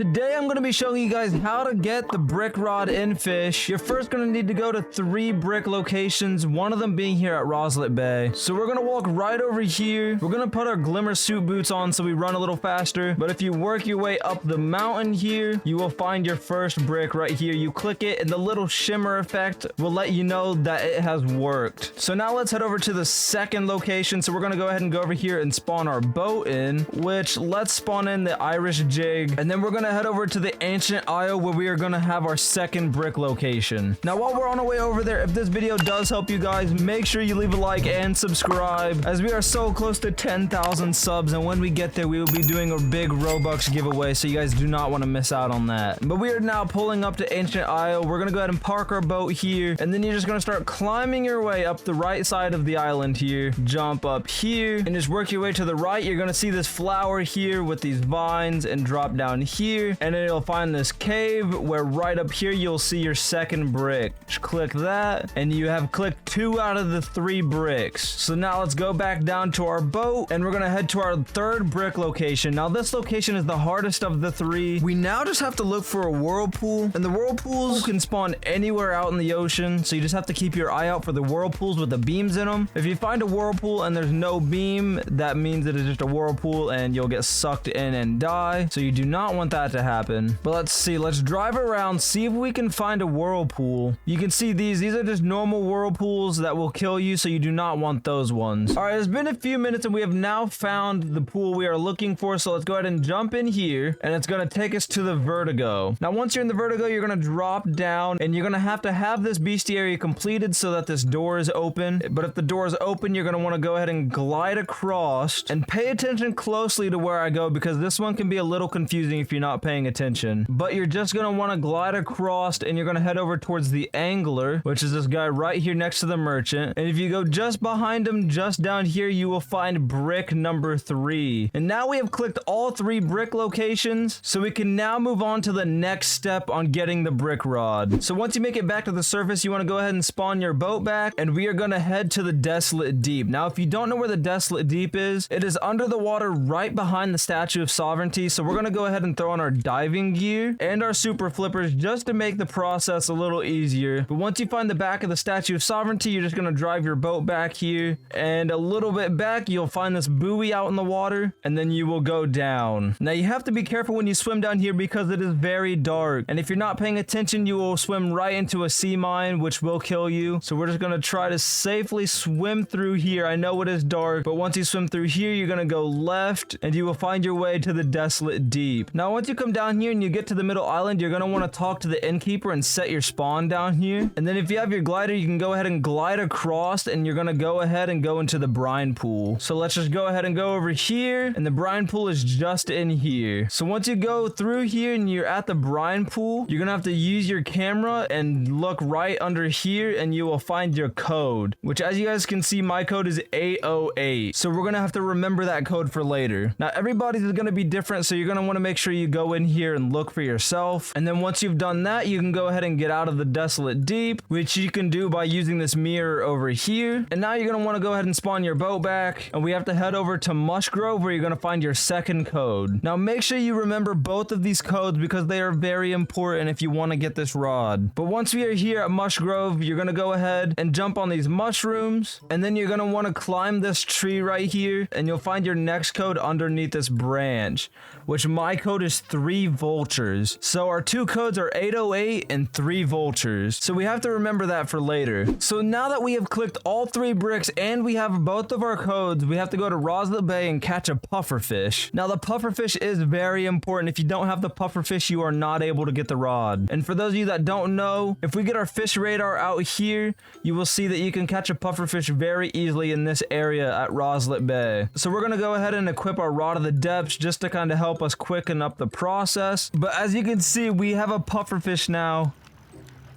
Today I'm going to be showing you guys how to get the brick rod in Fish. You're first going to need to go to 3 brick locations, one of them being here at Desolate Bay. So we're going to walk right over here. We're going to put our glimmer suit boots on so we run a little faster. But if you work your way up the mountain here, you will find your first brick right here. You click it and the little shimmer effect will let you know that it has worked. So now let's head over to the second location. So we're going to go ahead and go over here and spawn our boat in, which let's spawn in the Irish jig. And then we're going to head over to the ancient isle where we are going to have our second brick location. Now while we're on our way over there, if this video does help you guys, make sure you leave a like and subscribe, as we are so close to 10,000 subs, and when we get there we will be doing a big Robux giveaway, so you guys do not want to miss out on that. But we are now pulling up to ancient isle. We're going to go ahead and park our boat here, and then you're just going to start climbing your way up the right side of the island here. Jump up here and just work your way to the right. You're going to see this flower here with these vines, and drop down here, and then you'll find this cave where right up here you'll see your second brick. Just click that and you have clicked 2 out of the 3 bricks. So now let's go back down to our boat and we're gonna head to our third brick location. Now this location is the hardest of the 3. We now just have to look for a whirlpool, and the whirlpools can spawn anywhere out in the ocean, so you just have to keep your eye out for the whirlpools with the beams in them. If you find a whirlpool and there's no beam, that means it is just a whirlpool and you'll get sucked in and die, so you do not want that to happen. But let's see, let's drive around, see if we can find a whirlpool. You can see these are just normal whirlpools that will kill you, so you do not want those ones. All right, it's been a few minutes and we have now found the pool we are looking for, so let's go ahead and jump in here, and it's going to take us to the vertigo. Now once you're in the vertigo, you're going to drop down and you're going to have this bestiary completed so that this door is open. But if the door is open, you're going to want to go ahead and glide across, and pay attention closely to where I go, because this one can be a little confusing if you're not paying attention. But you're just going to want to glide across and you're going to head over towards the angler, which is this guy right here next to the merchant. And if you go just behind him, just down here, you will find brick number 3. And now we have clicked all 3 brick locations, so we can now move on to the next step on getting the brick rod. So once you make it back to the surface, you want to go ahead and spawn your boat back, and we are going to head to the Desolate Deep. Now if you don't know where the Desolate Deep is, it is under the water right behind the Statue of Sovereignty. So we're going to go ahead and throw on our diving gear and our super flippers just to make the process a little easier. But once you find the back of the Statue of Sovereignty, you're just going to drive your boat back here, and a little bit back you'll find this buoy out in the water, and then you will go down. Now you have to be careful when you swim down here because it is very dark, and if you're not paying attention you will swim right into a sea mine, which will kill you. So we're just going to try to safely swim through here. I know it is dark, but once you swim through here you're going to go left and you will find your way to the Desolate Deep. Now once you come down here and you get to the middle island, you're going to want to talk to the innkeeper and set your spawn down here. And then if you have your glider, you can go ahead and glide across, and you're going to go ahead and go into the brine pool. So let's just go ahead and go over here, and the brine pool is just in here. So once you go through here and you're at the brine pool, you're going to have to use your camera and look right under here, and you will find your code, which as you guys can see, my code is 808. So we're going to have to remember that code for later. Now everybody's is going to be different, so you're going to want to make sure you go in here and look for yourself. And then once you've done that, you can go ahead and get out of the Desolate Deep, which you can do by using this mirror over here. And now you're going to want to go ahead and spawn your boat back, and we have to head over to Mushgrove where you're going to find your second code. Now make sure you remember both of these codes because they are very important if you want to get this rod. But once we are here at Mushgrove, you're going to go ahead and jump on these mushrooms, and then you're going to want to climb this tree right here, and you'll find your next code underneath this branch, which my code is 3 vultures. So our 2 codes are 808 and 3 vultures. So we have to remember that for later. So now that we have clicked all 3 bricks and we have both of our codes, we have to go to Desolate Bay and catch a pufferfish. Now the pufferfish is very important. If you don't have the pufferfish, you are not able to get the rod. And for those of you that don't know, if we get our fish radar out here, you will see that you can catch a pufferfish very easily in this area at Desolate Bay. So we're going to go ahead and equip our rod of the depths just to kind of help us quicken up the process. But as you can see, we have a pufferfish now.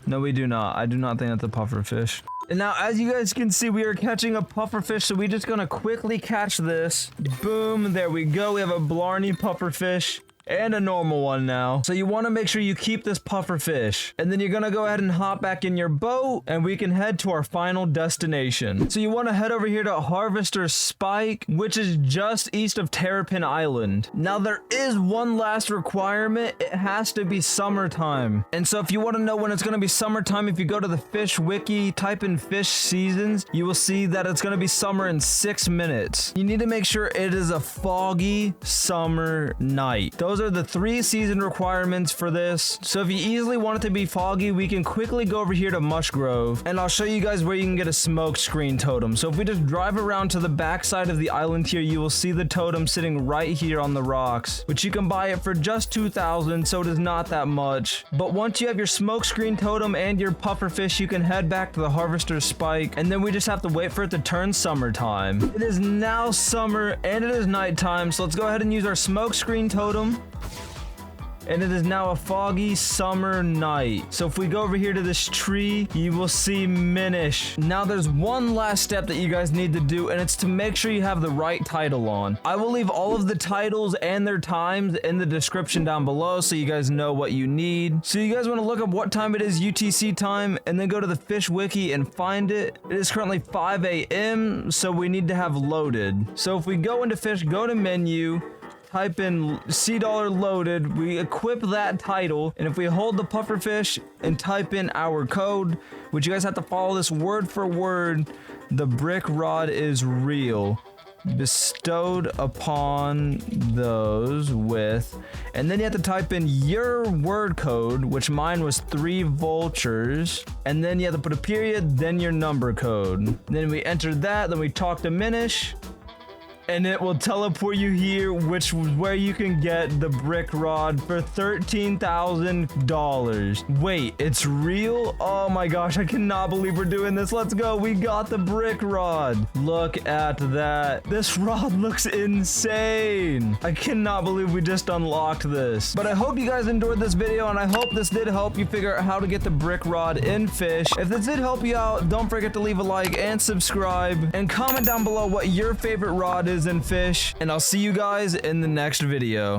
No, we do not. I do not think that's a pufferfish. And now, as you guys can see, we are catching a pufferfish, so we're just gonna quickly catch this. Boom, there we go. We have a Blarney pufferfish. and a normal one now. So you want to make sure you keep this puffer fish. And then you're going to go ahead and hop back in your boat and we can head to our final destination. So you want to head over here to Harvester Spike, which is just east of Terrapin Island. Now there is one last requirement. It has to be summertime. And so if you want to know when it's going to be summertime, if you go to the Fish Wiki, type in fish seasons, you will see that it's going to be summer in 6 minutes. You need to make sure it is a foggy summer night. Those are the 3 season requirements for this. So if you easily want it to be foggy, we can quickly go over here to Mushgrove and I'll show you guys where you can get a smoke screen totem. So if we just drive around to the back side of the island here, you will see the totem sitting right here on the rocks, which you can buy it for just 2,000, so it is not that much. But once you have your smoke screen totem and your puffer fish, you can head back to the Harvester Spike, and then we just have to wait for it to turn summertime. It is now summer and it is nighttime, so let's go ahead and use our smoke screen totem. And it is now a foggy summer night. So if we go over here to this tree, you will see Minish. Now there's one last step that you guys need to do, and it's to make sure you have the right title on. I will leave all of the titles and their times in the description down below so you guys know what you need. So you guys want to look up what time it is UTC time and then go to the Fish Wiki and find it. It is currently 5 a.m. so we need to have loaded. So if we go into Fish, go to menu, type in $C loaded, we equip that title, and if we hold the puffer fish and type in our code, which you guys have to follow this word for word, the brick rod is real. Bestowed upon those with, and then you have to type in your word code, which mine was 3 vultures, and then you have to put a period, then your number code. Then we enter that, then we talk to Minish, and it will teleport you here, which was where you can get the brick rod for $13,000. Wait, it's real? Oh my gosh, I cannot believe we're doing this. Let's go. We got the brick rod. Look at that. This rod looks insane. I cannot believe we just unlocked this. But I hope you guys enjoyed this video, and I hope this did help you figure out how to get the brick rod in Fish. If this did help you out, don't forget to leave a like and subscribe, and comment down below what your favorite rod is in Fish, and I'll see you guys in the next video.